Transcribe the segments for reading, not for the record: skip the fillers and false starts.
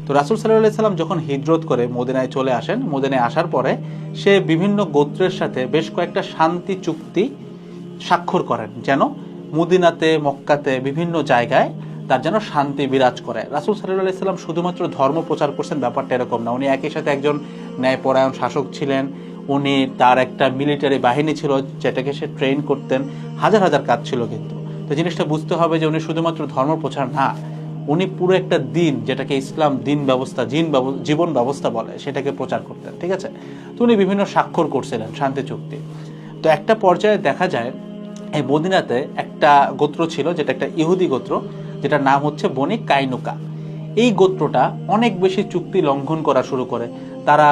তো রাসূল সাল্লাল্লাহু আলাইহি সাল্লাম যখন হিজরত করে মদিনায় চলে আসেন, মদিনায় আসার পরে সে বিভিন্ন গোত্রের সাথে বেশ কয়েকটা শান্তি চুক্তি স্বাক্ষর করেন, যেন মদিনাতে মক্কাতে বিভিন্ন জায়গায় তার যেন শান্তি বিরাজ করে। রাসূল সাল্লাল্লাহু আলাইহি সাল্লাম শুধুমাত্র ধর্ম প্রচার করছেন ব্যাপারটা এরকম না, উনি একই সাথে একজন ন্যায়পরায়ণ শাসক ছিলেন। উনি তার একটা মিলিটারি বাহিনী ছিল যেটাকে সে ট্রেন করতেন, হাজার হাজার কাজ ছিল। কিন্তু তো জিনিসটা বুঝতে হবে যে উনি শুধুমাত্র ধর্ম প্রচার না, উনি পুরো একটা দিন, যেটাকে ইসলাম দিন ব্যবস্থা জীবন ব্যবস্থা বলে, সেটাকে প্রচার করতেন। ঠিক আছে, তো উনি বিভিন্ন স্বাক্ষর করছিলেন শান্তি চুক্তি। তো একটা পর্যায়ে দেখা যায় এই মদিনাতে একটা গোত্র ছিল, যেটা একটা ইহুদি গোত্র, যেটার নাম হচ্ছে বনি কাইনুকা। এই গোত্রটা অনেক বেশি চুক্তি লঙ্ঘন করা শুরু করে। তারা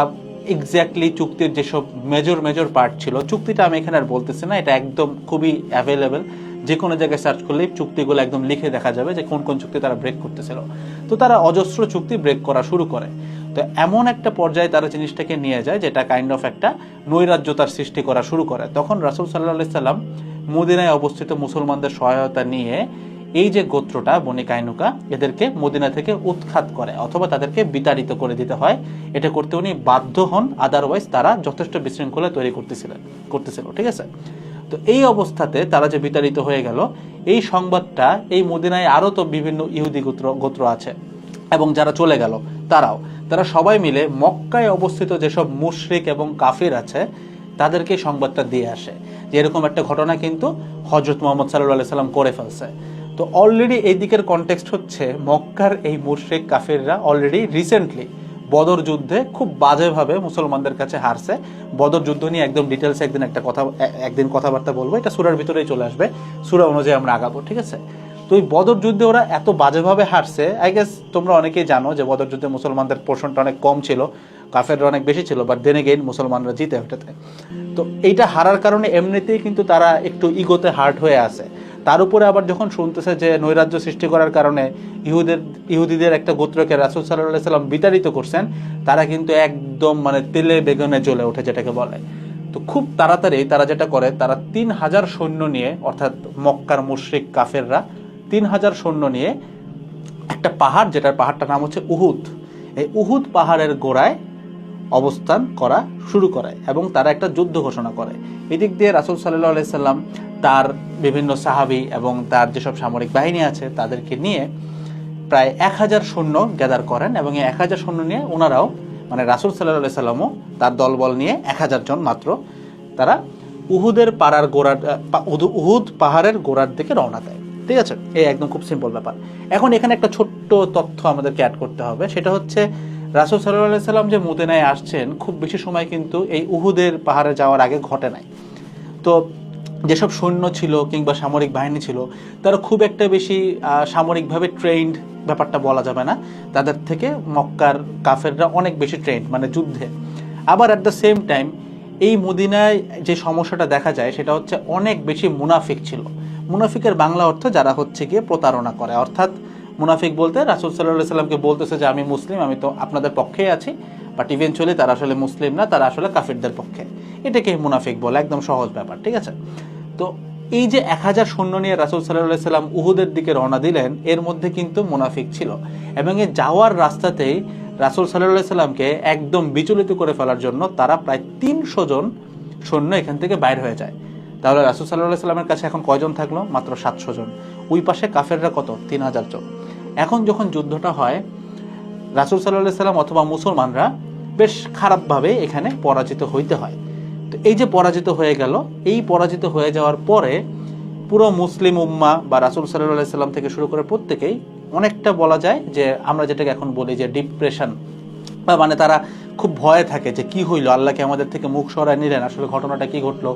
এক্স্যাক্টলি চুক্তির যেসব মেজর পার্ট ছিল, চুক্তিটা আমি এখানে আর বলতেছি না, এটা একদম খুবই অ্যাভেলেবেল, যে কোনো জায়গায় সার্চ করলেই চুক্তিগুলো একদম লিখে দেখা যাবে যে কোন কোন চুক্তি তারা ব্রেক করতেছিল। তো তারা অজস্র চুক্তি ব্রেক করা শুরু করে। তো এমন একটা পর্যায়ে তারা জিনিসটাকে নিয়ে যায় যেটা কাইন্ড অফ একটা নৈরাজ্যতার সৃষ্টি করা শুরু করে। তখন রাসূল সাল্লাল্লাহু আলাইহি সাল্লাম মদিনায় অবস্থিত মুসলমানদের সহায়তা নিয়ে এই যে গোত্রটা বনি কাইনুকা, এদেরকে মদিনা থেকে উৎখাত করে অথবা তাদেরকে বিতাড়িত করে দিতে হয়। এটা করতে উনি বাধ্য হন, আদারওয়াইজ তারা যথেষ্ট বিশৃঙ্খলা তৈরি করতেছিল। ঠিক আছে, তো এই অবস্থাতে তারা যে বিতাড়িত হয়ে গেল, এই সংবাদটা এই মদিনায় আরো তো বিভিন্ন ইহুদি গোত্র আছে এবং যারা চলে গেল তারা সবাই মিলে মক্কায় অবস্থিত যেসব মুশরিক এবং কাফির আছে তাদেরকে সংবাদটা দিয়ে আসে যে এরকম একটা ঘটনা কিন্তু হযরত মুহাম্মদ সাল্লাল্লাহু আলাইহি সাল্লাম করে ফেলছে। তো অলরেডি এই দিকের কনটেক্সট হচ্ছে মক্কার এই মুশরিক কাফিররা অলরেডি রিসেন্টলি বদর যুদ্ধে খুব বাজেভাবে মুসলমানদের কাছে হারছে। বদর যুদ্ধ নিয়ে একদম ডিটেলসে একদিন কথাবার্তা বলবো, এটা সূরার ভিতরেই চলে আসবে, সূরা অনুযায়ী আমরা আগাবো। ঠিক আছে, তো এই বদর যুদ্ধে ওরা এত বাজেভাবে হারছে, আই গেস তোমরা অনেকেই জানো যে বদর যুদ্ধে মুসলমানদের পোর্শনটা অনেক কম ছিল, কাফেররা অনেক বেশি ছিল, বাট দেন এগেইন মুসলমানরা জিতে ওটাতে। তো এইটা হারার কারণে এমনিতেই কিন্তু তারা একটু ইগোতে হার্ট হয়ে আছে। তার উপরে আবার যখন শুনতেছে যে নৈরাজ্য সৃষ্টি করার কারণে ইহুদিদের একটা গোত্রকে রাসূল সাল্লাল্লাহু আলাইহি সাল্লাম বিতাড়িত করছেন, তারা কিন্তু একদম মানে তেলে বেগুনে জ্বলে ওঠে যেটাকে বলে। তো খুব তাড়াতাড়ি তারা যেটা করে, তারা 3000 সৈন্য নিয়ে, অর্থাৎ মক্কার মুশরিক কাফেররা 3000 সৈন্য নিয়ে একটা পাহাড়, যেটার পাহাড়টার নাম হচ্ছে উহুদ, এই উহুদ পাহাড়ের গোড়ায় অবস্থান করা শুরু করে এবং তারা একটা যুদ্ধ ঘোষণা করে। এদিক দিয়ে রাসূল সাল্লাল্লাহু আলাইহি সাল্লাম তার বিভিন্ন সাহাবী এবং তার যেসব সামরিক বাহিনী আছে তাদেরকে নিয়ে প্রায় 1000 সৈন্য গ্যাদার করেন এবং এই 1000 সৈন্য নিয়ে ওনারাও, মানে রাসূল সাল্লাল্লাহু আলাইহি সাল্লামও তার দলবল নিয়ে 1000 জন মাত্র, তারা উহুদ পাহাড়ের গোড়ার দিকে রওনা দেয়। ঠিক আছে, এই একদম খুব সিম্পল ব্যাপার। এখন এখানে একটা ছোট্ট তথ্য আমাদেরকে অ্যাড করতে হবে, সেটা হচ্ছে রাসূল সাল্লাল্লাহু আলাইহি সাল্লাম যে মদিনায় আসছেন খুব বেশি সময় কিন্তু এই উহুদের পাহাড়ে যাওয়ার আগে ঘটে নাই। তো যেসব সৈন্য ছিল কিংবা সামরিক বাহিনী ছিল, তারা খুব একটা বেশি সামরিকভাবে ট্রেন্ড ব্যাপারটা বলা যাবে না, তাদের থেকে মক্কার কাফেররা অনেক বেশি ট্রেন্ড মানে যুদ্ধে। আবার অ্যাট দ্য সেম টাইম এই মদিনায় যে সমস্যাটা দেখা যায় সেটা হচ্ছে অনেক বেশি মুনাফিক ছিল। মুনাফিকের বাংলা অর্থ যারা হচ্ছে গিয়ে প্রতারণা করে, অর্থাৎ মুনাফিক বলতে রাসূল সাল্লাল্লাহু আলাইহি সাল্লামকে বলতেছে যে আমি মুসলিম, আমি তো আপনাদের পক্ষেই আছি, বাট ইভেনচুয়ালি তারা আসলে মুসলিম না, তারা আসলে কাফিরদের পক্ষে। এটাকে মুনাফিক বলে, একদম সহজ ব্যাপার। ঠিক আছে, তো এই যে 1000 সৈন্য নিয়ে রাসূল সাল্লাল্লাহু আলাইহি সাল্লাম উহুদের দিকে রওনা দিলেন, এর মধ্যে কিন্তু মুনাফিক ছিল এবং এই যাওয়ার রাস্তাতেই রাসূল সাল্লাল্লাহু আলাইহি সাল্লামকে একদম বিচলিত করে ফেলার জন্য তারা প্রায় 300 জন সৈন্য এখান থেকে বাইর হয়ে যায়। তাহলে রাসূল সাল্লাল্লাহু আলাইহি সাল্লামের কাছে এখন কয়জন থাকলো? মাত্র 700 জন। ওই পাশে কাফেররা কত? 3000 জন। এখন যখন যুদ্ধটা হয়, রাসূল সাল্লাল্লাহু আলাইহি সাল্লাম অথবা মুসলমানরা বেশ খারাপভাবে এখানে পরাজিত হইতে হয়। তো এই যে পরাজিত হয়ে গেল, এই পরাজিত হয়ে যাওয়ার পরে পুরো মুসলিম উম্মাহ বা রাসূল সাল্লাল্লাহু আলাইহি সাল্লাম থেকে শুরু করে প্রত্যেকেই অনেকটা বলা যায় যে আমরা যেটাকে এখন বলি যে ডিপ্রেশন, বা মানে তারা খুব ভয়ে থাকে যে কি হইলো, আল্লাহকে আমাদের থেকে মুখ সরায় নিলেন, আসলে ঘটনাটা কি ঘটলো,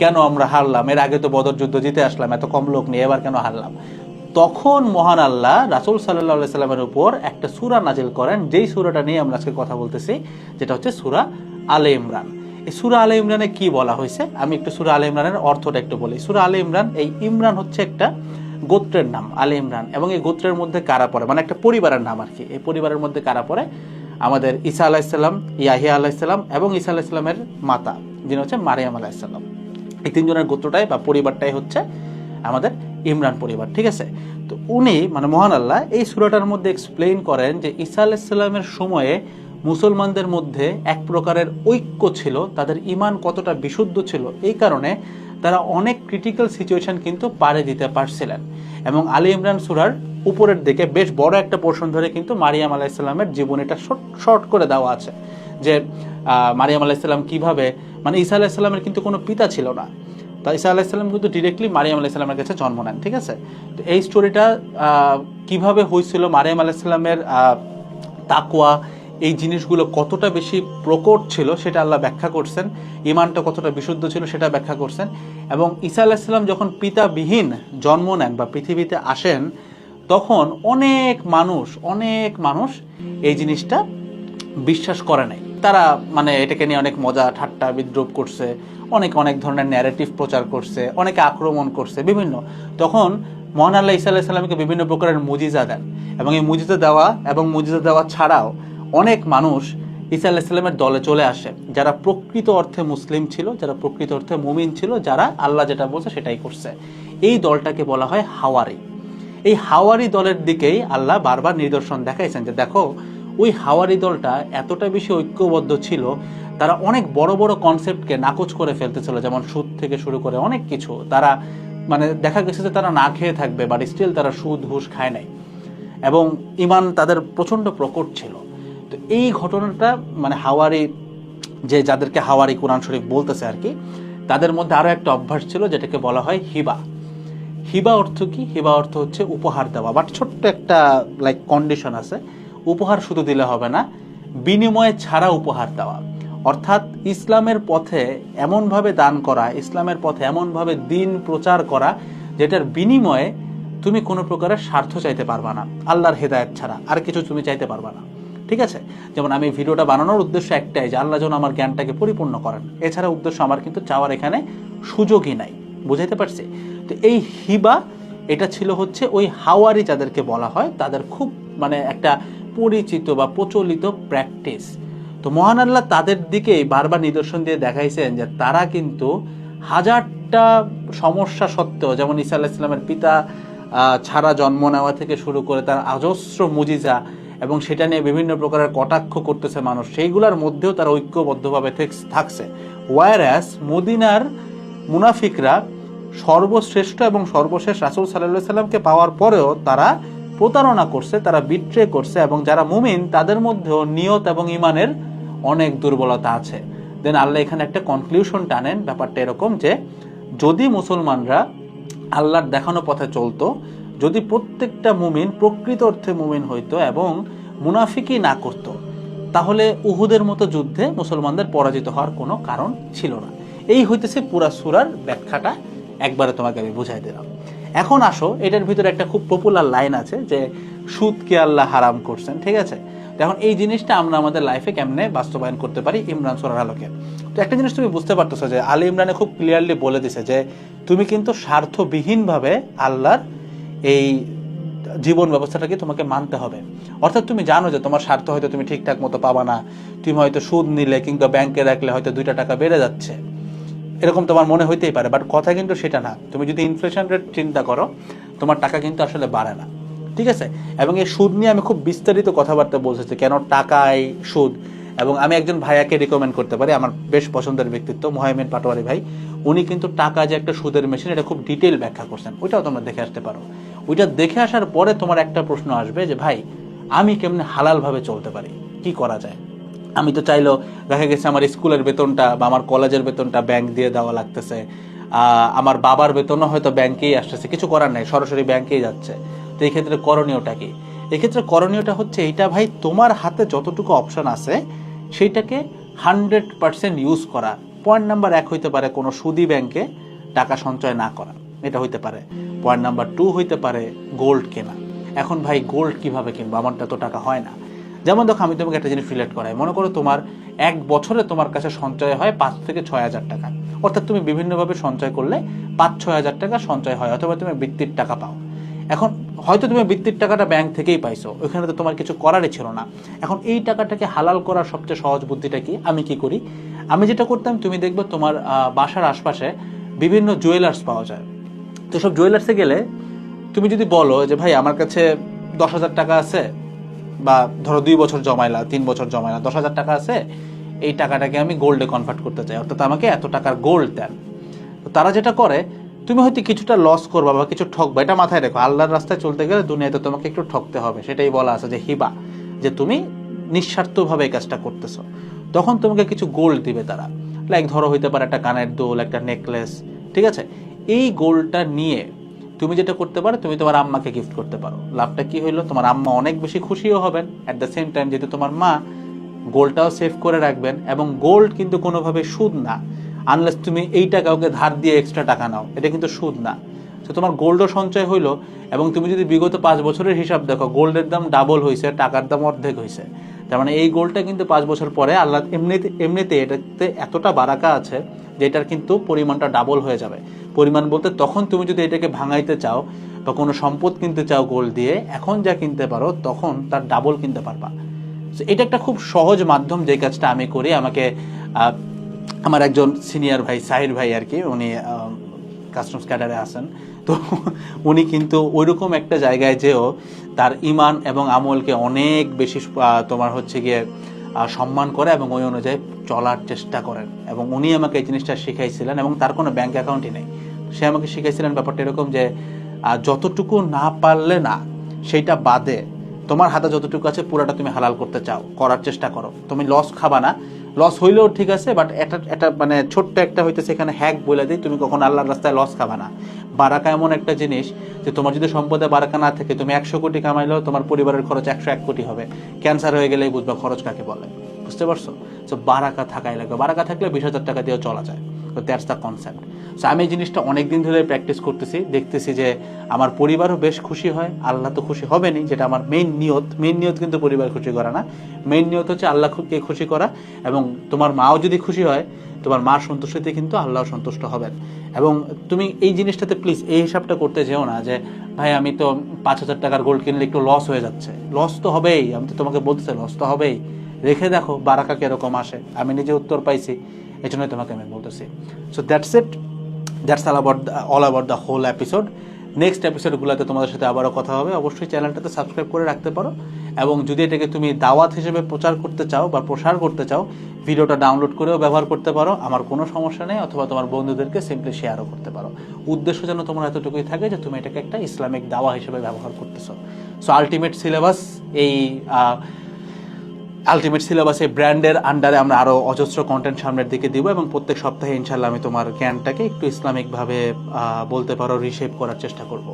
কেন আমরা হারলাম, এর আগে তো বদর যুদ্ধ জিতে আসলাম, এত কম লোক নিয়ে এবার কেন হারলাম। তখন মহান আল্লাহ রাসূল সাল্লাল্লাহু আলাইহি সাল্লামের উপর একটা সূরা নাজিল করেন, যেই সূরাটা নিয়ে আমরা আজকে কথা বলতেছি, যেটা হচ্ছে সূরা আলে ইমরান। এই সূরা আলে ইমরানে কি বলা হয়েছে, আমি একটু সূরা আলে ইমরানের অর্থটা একটু বলি। সূরা আলে ইমরান, এই ইমরান হচ্ছে একটা গোত্রের নাম, আলে ইমরান, এবং এই গোত্রের মধ্যে কারা পড়ে, মানে একটা পরিবারের নাম আর কি। এই পরিবারের মধ্যে কারা পড়ে? আমাদের ঈসা আলাইহিস সালাম, ইয়াহিয়া আলাইহিস সালাম এবং ঈসা আলাইহিস সালামের মাতা যিনি হচ্ছে মারিয়াম আলাইহিস সালাম। এই তিনজনের গোত্রটাই বা পরিবারটাই হচ্ছে আমাদের ইমরান পরিবার, ঠিক আছে। তো উনি মানে মহান আল্লাহ এই সূরাটার মধ্যে এক্সপ্লেইন করেন যে ঈসা আলাইহিস সালামের সময়ে মুসলমানদের মধ্যে এক প্রকারের ঐক্য ছিল, তাদের ঈমান কতটা বিশুদ্ধ ছিল, এই কারণে তারা অনেক ক্রিটিক্যাল সিচুয়েশন কিন্তু পারে দিতে পারছিলেন। এবং আলী ইমরান সূরার উপরের দিকে বেশ বড় একটা পোর্শন ধরে কিন্তু মারিয়াম আলাইহিস সালামের জীবনীটা শর্ট করে দেওয়া আছে, যে মারিয়াম আলাইহিস সালাম কিভাবে, মানে ঈসা আলাইহিস সালামের কিন্তু কোনো পিতা ছিল না, তো ঈসা আলাইহিস সালাম কিন্তু ডিরেক্টলি মারিয়াম আলাইহিস সালামের কাছে জন্ম নেন, ঠিক আছে। তো এই স্টোরিটা কিভাবে হয়েছিল, মারিয়াম আলাইহিস সালামের তাকওয়া, এই জিনিসগুলো কতটা বেশি প্রকট ছিল সেটা আল্লাহ ব্যাখ্যা করছেন, ঈমানটা কতটা বিশুদ্ধ ছিল সেটা ব্যাখ্যা করছেন। এবং ঈসা আলাইহিস সালাম যখন পিতাবিহীন জন্ম নেন বা পৃথিবীতে আসেন, তখন অনেক মানুষ এই জিনিসটা বিশ্বাস করে নাই। তারা মানে এটাকে নিয়ে অনেক মজা ঠাট্টা বিদ্রুপ করছে, অনেক ধরনের ন্যারেটিভ প্রচার করছে, অনেকে আক্রমণ করছে বিভিন্ন। তখন মহান আল্লাহ ঈসা আলাইহিস সালামকে বিভিন্ন প্রকারের মুজিজা দেন, এবং এই মুজিজা দেওয়া ছাড়াও অনেক মানুষ ঈসা আলাইহিস সালামের দলে চলে আসে, যারা প্রকৃত অর্থে মুসলিম ছিল, যারা প্রকৃত অর্থে মুমিন ছিল, যারা আল্লাহ যেটা বলছে সেটাই করছে। এই দলটাকে বলা হয় হাওয়ারি। এই হাওয়ারি দলের দিকেই আল্লাহ বারবার নিদর্শন দেখাইছেন যে দেখো ওই হাওয়ারি দলটা এতটা বেশি ঐক্যবদ্ধ ছিল, তারা অনেক বড় বড় কনসেপ্টকে নাকচ করে ফেলতেছিল, যেমন সুদ থেকে শুরু করে অনেক কিছু। তারা মানে দেখা গেছে যে তারা না খেয়ে থাকবে, বাট স্টিল তারা সুদ ঘুষ খায় নাই, এবং ঈমান তাদের প্রচণ্ড প্রকট ছিল। তো এই ঘটনাটা মানে হাওয়ারি, যে যাদেরকে হাওয়ারি কোরআন শরীফ বলতেছে আর কি, তাদের মধ্যে আরও একটা অভ্যাস ছিল যেটাকে বলা হয় হিবা। হিবা অর্থ কি? হিবা অর্থ হচ্ছে উপহার দেওয়া, বাট ছোট্ট একটা লাইক কন্ডিশন আছে, উপহার শুধু দিলে হবে না, বিনিময়ে ছাড়া উপহার দেওয়া। অর্থাৎ ইসলামের পথে এমনভাবে দান করা, ইসলামের পথে এমনভাবে দিন প্রচার করা যেটার বিনিময়ে তুমি কোনো প্রকারের স্বার্থ চাইতে পারবা না, আল্লাহর হেদায়েত ছাড়া আর কিছু তুমি চাইতে পারবা না, ঠিক আছে। যেমন আমি ভিডিওটা বানানোর উদ্দেশ্য একটাই, যে আল্লাহ যেন আমার জ্ঞানটাকে পরিপূর্ণ করেন, এছাড়া উদ্দেশ্য আমার কিন্তু চাওয়ার এখানে সুযোগই নাই, বুঝাইতে পারছি? তো এই হিবা এটা ছিল হচ্ছে ওই হাওয়ারি যাদেরকে বলা হয় তাদের খুব মানে একটা পরিচিত বা প্রচলিত প্র্যাকটিস। তো মহান আল্লাহ তাদের দিকেই বারবার নিদর্শন দিয়ে দেখাইছেন যে তারা কিন্তু হাজারটা সমস্যা সত্ত্বেও, যেমন ঈসা আলাইহিস সালামের পিতা ছাড়া জন্ম নেওয়া থেকে শুরু করে তার অজস্র মুজিজা, এবং সেটা নিয়ে বিভিন্ন প্রকারের কটাক্ষ করতেছে মানুষ, সেইগুলোর মধ্যেও তারা ঐক্যবদ্ধভাবে থাকছে। ওয়ারাস মদিনার মুনাফিকরা সর্বশ্রেষ্ঠ এবং সর্বশেষ রাসূল সাল্লাল্লাহু আলাইহি সাল্লামকে পাওয়ার পরেও তারা প্রতারণা করছে, তারা বিট্রে করছে, এবং যারা মুমিন তাদের মধ্যেও নিয়ত এবং ঈমানের অনেক দুর্বলতা আছে। দেন আল্লাহ এখানে একটা কনক্লুশন টানেন, ব্যাপারটা এরকম যে যদি মুসলমানরা আল্লাহর দেখানো পথে চলতো, যদি প্রত্যেকটা মুমিন প্রকৃত অর্থে মুমিন হইতো এবং মুনাফিকি না করত, তাহলে উহুদের মতো যুদ্ধে মুসলমানদের পরাজিত হওয়ার কোনো কারণ ছিল না। এই হইতেছে পুরা সূরার ব্যাখ্যাটা, একবারে তোমাকে আমি বুঝাই দিলাম। এখন আসো, এটার ভিতরে একটা খুব পপুলার লাইন আছে যে সুদকে আল্লাহ হারাম করছেন, ঠিক আছে। এখন এই জিনিসটা আমরা আমাদের লাইফে কেমনে বাস্তবায়ন করতে পারি ইমরান সূরার আলোকে? তো একটা জিনিস তুমি বুঝতে পারতেছো যে আলী ইমরানে খুব ক্লিয়ারলি বলে দিছে যে তুমি কিন্তু স্বার্থবিহীনভাবে আল্লাহর এই জীবন ব্যবস্থাটাকে তোমাকে মানতে হবে। অর্থাৎ তুমি জানো যে তোমার স্বার্থ হয়তো তুমি ঠিকঠাক মতো পাবা না, তুমি হয়তো সুদ নিলে কিংবা ব্যাংকে রাখলে হয়তো 2টা টাকা বেড়ে যাচ্ছে, এরকম তোমার মনে হইতেই পারে, বাট কথা কিন্তু সেটা না। তুমি যদি ইনফ্লেশন রেট চিন্তা করো, তোমার টাকা কিন্তু আসলে বাড়ে না, ঠিক আছে। এবং এই সুদ নিয়ে আমি খুব বিস্তারিত কথাবার্তা বলতেছি, কেন টাকায় সুদ। এবং আমি একজন ভাইয়াকে রিকমেন্ড করতে পারি, আমার বেশ পছন্দের ব্যক্তিত্ব মুহাইমিন পাটোয়ারি ভাই, উনি কিন্তু টাকা যে একটা সুদের মেশিন এটা খুব ডিটেইল ব্যাখ্যা করছেন, ওইটাও তোমরা দেখে আসতে পারো। ওইটা দেখে আসার পরে তোমার একটা প্রশ্ন আসবে যে ভাই আমি কেমনে হালালভাবে চলতে পারি, কি করা যায়। আমি তো চাইলেও দেখা গেছে আমার স্কুলের বেতনটা বা আমার কলেজের বেতনটা ব্যাংক দিয়ে দেওয়া লাগতেছে, আমার বাবার বেতনও হয়তো ব্যাংকেই আসতেছে, কিছু করার নাই, সরাসরি ব্যাংকেই যাচ্ছে। তো এই ক্ষেত্রে করণীয়টা কি? এক্ষেত্রে করণীয়টা হচ্ছে এইটা ভাই, তোমার হাতে যতটুকু অপশন আছে সেইটাকে 100% ইউজ করা। পয়েন্ট নাম্বার 1 হইতে পারে কোনো সুদি ব্যাংকে টাকা সঞ্চয় না করা, এটা হইতে পারে। পয়েন্ট নাম্বার 2 হইতে পারে গোল্ড কেনা। এখন ভাই গোল্ড কিভাবে কিনবো, আমারটা তো টাকা হয় না। যেমন দেখো আমি তোমাকে একটা জিনিস রিলেট করাই, মনে করো তোমার 1 বছরে তোমার কাছে সঞ্চয় হয় 5 থেকে 6 হাজার টাকা, অর্থাৎ তুমি বিভিন্নভাবে সঞ্চয় করলে 5-6 হাজার টাকা সঞ্চয় হয়, অথবা তুমি বৃত্তির টাকা পাও। এখন হয়তো তুমি বৃত্তির টাকাটা ব্যাংক থেকেই পাইছো, ওইখানে তো তোমার কিছু করারই ছিল না। এখন এই টাকাটাকে হালাল করার সবচেয়ে সহজ বুদ্ধিটা কি? আমি কি করি, আমি যেটা করতাম, তুমি দেখবে তোমার বাসার আশপাশে বিভিন্ন জুয়েলার্স পাওয়া যায়, তো সব জুয়েলার্সে গেলে তুমি যদি বলো যে ভাই আমার কাছে 10,000 টাকা আছে, বা ধরো 2 বছর জমাইলা, 3 বছর জমাইলা, 10,000 টাকা আছে, এই টাকাটাকে আমি গোল্ডে কনভার্ট করতে চাই, অর্থাৎ আমাকে এত টাকার গোল্ড দেন। তো তারা যেটা করে, তুমি হয়তো কিছুটা লস করবা বা কিছু ঠকবা, এটা মাথায় রেখো। আল্লাহর রাস্তায় চলতে গেলে দুনিয়াতে তোমাকে একটু ঠকতে হবে, সেটাই বলা আছে যে হিবা, যে তুমি নিঃস্বার্থভাবে এই কাজটা করতেছো। তখন তোমাকে কিছু গোল্ড দিবে তারা, লাইক ধরো হইতে পারে একটা কানের দুল, একটা নেকলেস, ঠিক আছে। এই গোল্ডটা নিয়ে তুমি যেটা করতে পারো, তুমি তোমার আম্মাকে গিফট করতে পারো। লাভটা কি হইলো, তোমার আম্মা অনেক বেশি খুশিও হবেন, অ্যাট দ্য সেম টাইম যেহেতু তোমার মা গোল্ডটাও সেভ করে রাখবেন। এবং গোল্ড কিন্তু কোনোভাবে সুদ না, আনলেস তুমি এইটা কাউকে ধার দিয়ে এক্সট্রা টাকা নাও, এটা কিন্তু সুদ না। তো তোমার গোল্ডও সঞ্চয় হইলো, এবং তুমি যদি বিগত 5 বছরের হিসাব দেখো, গোল্ডের দাম ডাবল হয়েছে, টাকার দাম অর্ধেক হয়েছে। তার মানে এই গোল্ডটা কিন্তু 5 বছর পরে আল্লাহ এমনিতে এটাতে এতটা বারাকা আছে যে এটার কিন্তু পরিমাণটা ডাবল হয়ে যাবে। পরিমাণ বলতে তখন তুমি যদি এটাকে ভাঙাইতে চাও বা কোনো সম্পদ কিনতে চাও গোল্ড দিয়ে, এখন যা কিনতে পারো তখন তার ডাবল কিনতে পারবা। এটা একটা খুব সহজ মাধ্যম, যে কাজটা আমি করি। আমাকে আমার একজন সিনিয়র ভাই, সাহির ভাই আর কি, উনি কাস্টমস ক্যাডারে আছেন, তো উনি কিন্তু ওইরকম একটা জায়গায় যেও তার ইমান এবং আমলকে অনেক বেশি তোমার হচ্ছে গিয়ে সম্মান করে এবং ওই অনুযায়ী চলার চেষ্টা করেন। এবং উনি আমাকে এই জিনিসটা শিখাইছিলেন, এবং তার কোনো ব্যাংক অ্যাকাউন্টই নেই। সে আমাকে শিখাইছিলেন ব্যাপারটা এরকম যে যতটুকু না পারলে না, সেইটা বাদে তোমার হাতে যতটুকু আছে পুরোটা তুমি হালাল করতে চাও, করার চেষ্টা করো। তুমি লস খাবা না, লস হইলেও ঠিক আছে, বাট এটা মানে ছোট্ট একটা হইতেছে এখানে হ্যাক বলে দিই, তুমি কখন আল্লাহর রাস্তায় লস খাবা না। বারাকা এমন একটা জিনিস যে তোমার যদি সম্পদে বারাকা না থাকে, তুমি 100 কোটি কামাইলেও তোমার পরিবারের খরচ 101 কোটি হবে। ক্যান্সার হয়ে গেলেই বুঝবা খরচ কাকে বলে, বুঝতে পারছো? তো বারাকা থাকাই লাগবে, বারাকা থাকলে 20,000 টাকা দিয়েও চলা যায়। তো দ্যাটস দ্য কনসেপ্ট। সো আমি এই জিনিসটা অনেকদিন ধরে প্র্যাকটিস করতেছি, দেখতেছি যে আমার পরিবারও বেশ খুশি হয়, আল্লাহ তো খুশি হবেনি, যেটা আমার মেইন নিয়ত কিন্তু পরিবার খুশি করা না, মেইন নিয়ত হচ্ছে আল্লাহকে খুশি করা। এবং তোমার মাও যদি খুশি হয়, তোমার মার সন্তুষ্টিতে কিন্তু আল্লাহ সন্তুষ্ট হবেন। এবং তুমি এই জিনিসটাতে প্লিজ এই হিসাবটা করতে যেও না যে ভাই আমি তো 5,000 টাকার গোল্ড কিনলে একটু লস হয়ে যাচ্ছে। লস তো হবেই, আমি তো তোমাকে বলতেছি লস তো হবেই। রেখে দেখো বারাকা কিরকম আসে, আমি নিজে উত্তর পাইছি, এই জন্যই তোমাকে আমি বলতেছি। So that's it, that's all about the whole episode. Next এপিসোডগুলোতে তোমাদের সাথে আবারও কথা হবে। অবশ্যই চ্যানেলটাতে সাবস্ক্রাইব করে রাখতে পারো, এবং যদি এটাকে তুমি দাওয়াত হিসেবে প্রচার করতে চাও বা প্রসার করতে চাও, ভিডিওটা ডাউনলোড করেও ব্যবহার করতে পারো, আমার কোনো সমস্যা নেই। অথবা তোমার বন্ধুদেরকে সিম্পলি শেয়ারও করতে পারো। উদ্দেশ্য যেন তোমার এতটুকুই থাকে যে তুমি এটাকে একটা ইসলামিক দাওয়া হিসেবে ব্যবহার করতেছো। সো আলটিমেট সিলেবাস এই ব্র্যান্ডের আন্ডারে আমরা আরও অজস্র কন্টেন্ট সামনের দিকে দিব, এবং প্রত্যেক সপ্তাহে ইনশাল্লাহ আমি তোমার জ্ঞানটাকে একটু ইসলামিকভাবে বলতে পারো রিশেপ করার চেষ্টা করব।